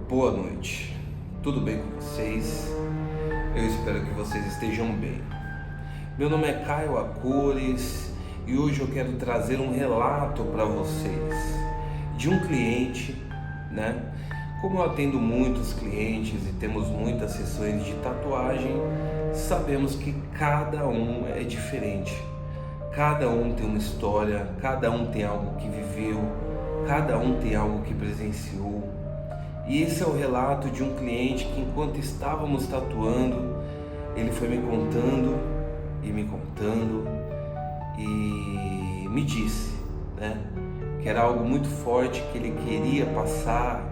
Boa noite, tudo bem com vocês? Eu espero que vocês estejam bem. Meu nome é Caio Acores e hoje eu quero trazer um relato para vocês de um cliente, né? Como eu atendo muitos clientes e temos muitas sessões de tatuagem, sabemos que cada um é diferente. Cada um tem uma história, cada um tem algo que viveu, cada um tem algo que presenciou. E esse é o relato de um cliente que, enquanto estávamos tatuando, ele foi me contando e me disse, né, que era algo muito forte, que ele queria passar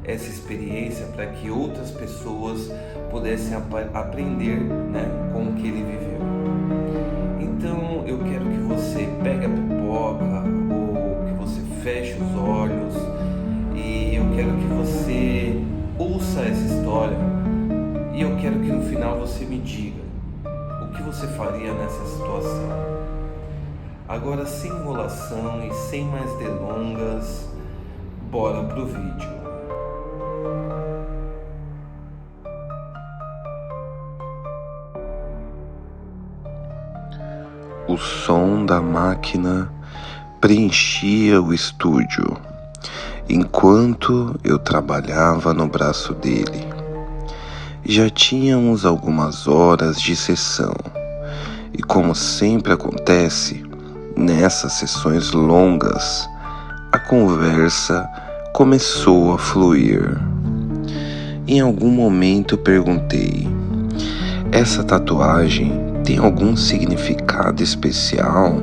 essa experiência para que outras pessoas pudessem aprender, né, com o que ele viveu. Então eu quero que você pegue a pipoca ou que você feche os olhos e eu quero que você ouça essa história e eu quero que no final você me diga o que você faria nessa situação. Agora, sem enrolação e sem mais delongas, bora pro vídeo. O som da máquina preenchia o estúdio, enquanto eu trabalhava no braço dele. Já tínhamos algumas horas de sessão, e como sempre acontece, nessas sessões longas, a conversa começou a fluir. Em algum momento perguntei: essa tatuagem tem algum significado especial?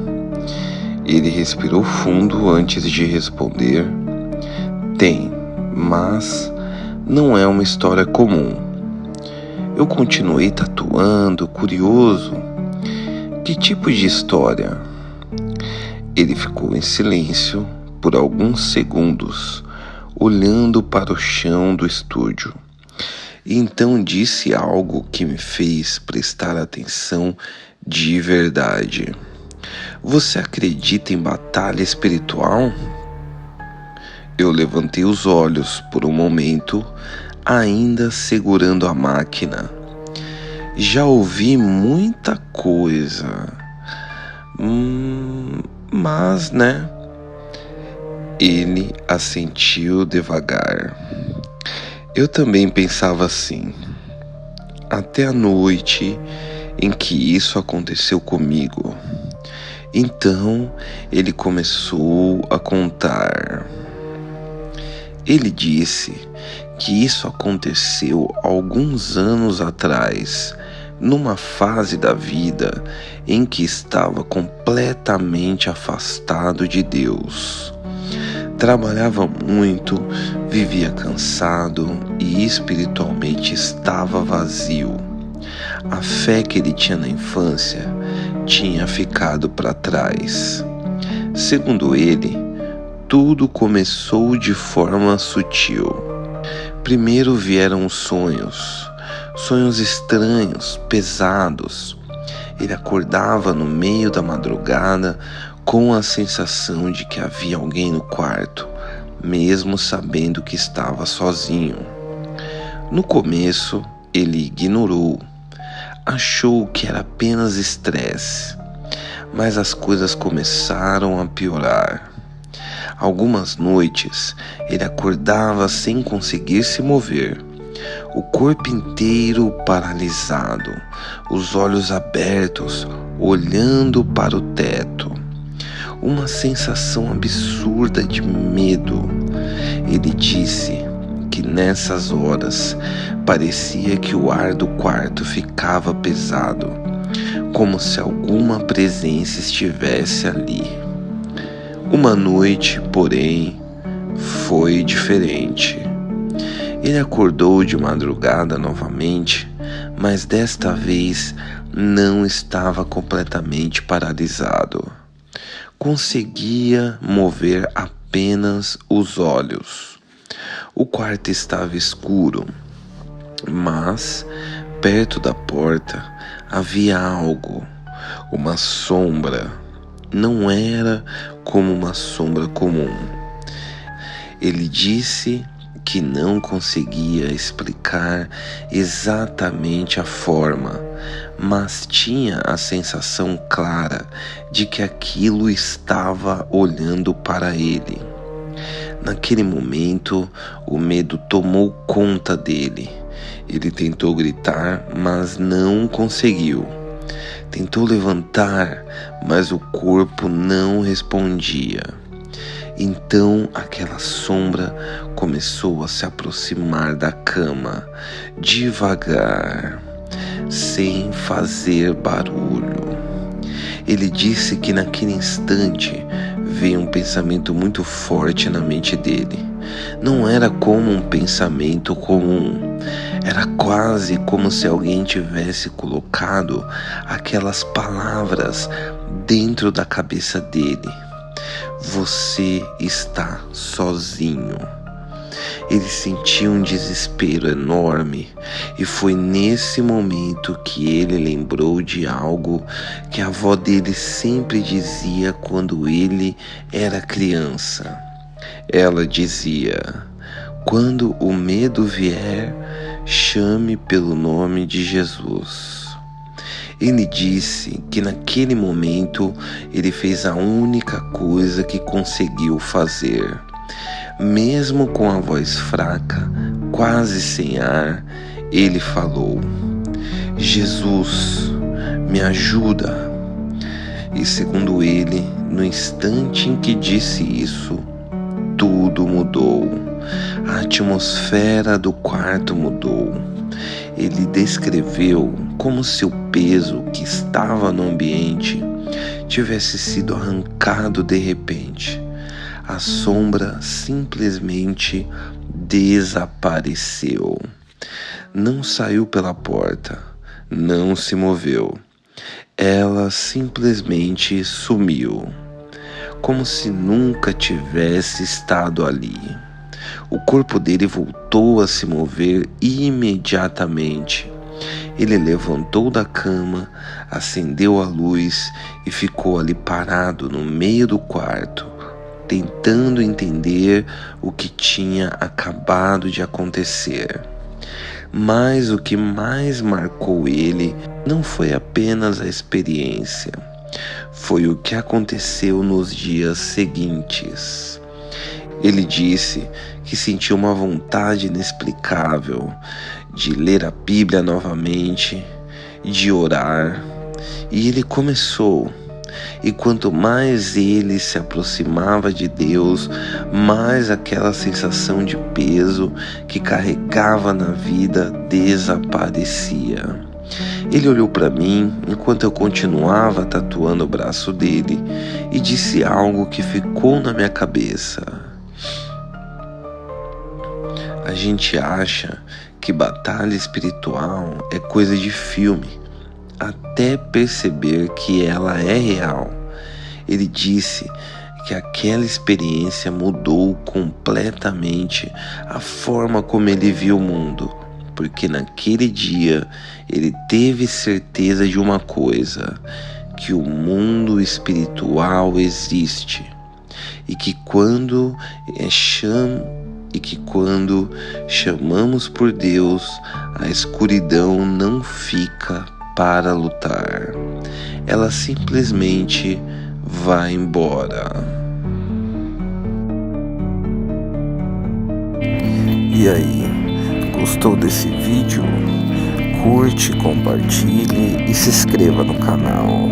Ele respirou fundo antes de responder: tem, mas não é uma história comum. Eu continuei tatuando, curioso. Que tipo de história? Ele ficou em silêncio por alguns segundos, olhando para o chão do estúdio. E então disse algo que me fez prestar atenção de verdade. Você acredita em batalha espiritual? Eu levantei os olhos por um momento, ainda segurando a máquina. Já ouvi muita coisa, mas, né? Ele assentiu devagar. Eu também pensava assim, até a noite em que isso aconteceu comigo. Então ele começou a contar. Ele disse que isso aconteceu alguns anos atrás, numa fase da vida em que estava completamente afastado de Deus. Trabalhava muito, vivia cansado e espiritualmente estava vazio. A fé que ele tinha na infância tinha ficado para trás. Segundo ele, tudo começou de forma sutil. Primeiro vieram os sonhos estranhos, pesados. Ele acordava no meio da madrugada com a sensação de que havia alguém no quarto, mesmo sabendo que estava sozinho. No começo, ele ignorou, achou que era apenas estresse, mas as coisas começaram a piorar. Algumas noites, ele acordava sem conseguir se mover, o corpo inteiro paralisado, os olhos abertos, olhando para o teto. Uma sensação absurda de medo. Ele disse que nessas horas parecia que o ar do quarto ficava pesado, como se alguma presença estivesse ali. Uma noite, porém, foi diferente. Ele acordou de madrugada novamente, mas desta vez não estava completamente paralisado. Conseguia mover apenas os olhos. O quarto estava escuro, mas perto da porta havia algo, uma sombra. Não era como uma sombra comum. Ele disse que não conseguia explicar exatamente a forma, mas tinha a sensação clara de que aquilo estava olhando para ele. Naquele momento, o medo tomou conta dele. Ele tentou gritar, mas não conseguiu. Tentou levantar, mas o corpo não respondia. Então aquela sombra começou a se aproximar da cama, devagar, sem fazer barulho. Ele disse que naquele instante veio um pensamento muito forte na mente dele. Não era como um pensamento comum. Era quase como se alguém tivesse colocado aquelas palavras dentro da cabeça dele. Você está sozinho. Ele sentiu um desespero enorme e foi nesse momento que ele lembrou de algo que a avó dele sempre dizia quando ele era criança. Ela dizia: quando o medo vier, chame pelo nome de Jesus. Ele disse que naquele momento ele fez a única coisa que conseguiu fazer. Mesmo com a voz fraca, quase sem ar, ele falou: Jesus, me ajuda. E segundo ele, no instante em que disse isso, tudo mudou. A atmosfera do quarto mudou. Ele descreveu como se o peso que estava no ambiente tivesse sido arrancado de repente. A sombra simplesmente desapareceu. Não saiu pela porta, não se moveu. Ela simplesmente sumiu, como se nunca tivesse estado ali. O corpo dele voltou a se mover imediatamente. Ele levantou da cama, acendeu a luz e ficou ali parado no meio do quarto, tentando entender o que tinha acabado de acontecer. Mas o que mais marcou ele não foi apenas a experiência, foi o que aconteceu nos dias seguintes. Ele disse que sentiu uma vontade inexplicável de ler a Bíblia novamente, de orar, e ele começou. E quanto mais ele se aproximava de Deus, mais aquela sensação de peso que carregava na vida desaparecia. Ele olhou para mim enquanto eu continuava tatuando o braço dele e disse algo que ficou na minha cabeça. A gente acha que batalha espiritual é coisa de filme, até perceber que ela é real. Ele disse que aquela experiência mudou completamente a forma como ele viu o mundo, porque naquele dia ele teve certeza de uma coisa, que o mundo espiritual existe e que quando chamamos por Deus, a escuridão não fica para lutar. Ela simplesmente vai embora. E aí, gostou desse vídeo? Curte, compartilhe e se inscreva no canal.